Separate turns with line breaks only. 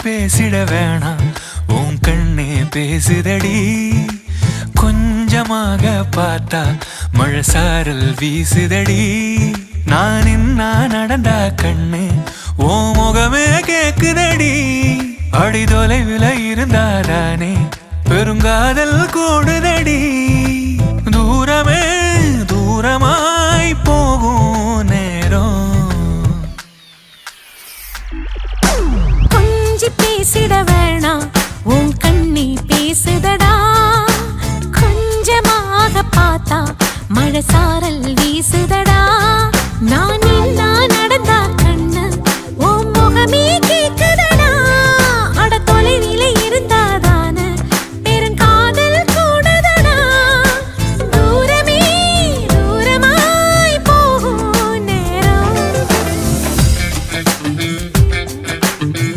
பேசிட வேணாம் உன் கண்ணே பேசுதடி கொஞ்சமாக பார்த்தா மழை சாரல் வீசுதடி நான் இன்னா நடந்தா கண்ணு ஓ முகமே கேக்குதடி அடி தொலைவில் இருந்தாதானே பெருங்காதல் கூடுதடி தூரமே தூரமாய் போகும் நேரம்
கொஞ்சி பேசிட வேணாம் உன் கண்ணி பேசுதடா கொஞ்சமாக பார்த்தா மழை சாரல் வீசுதடா நான்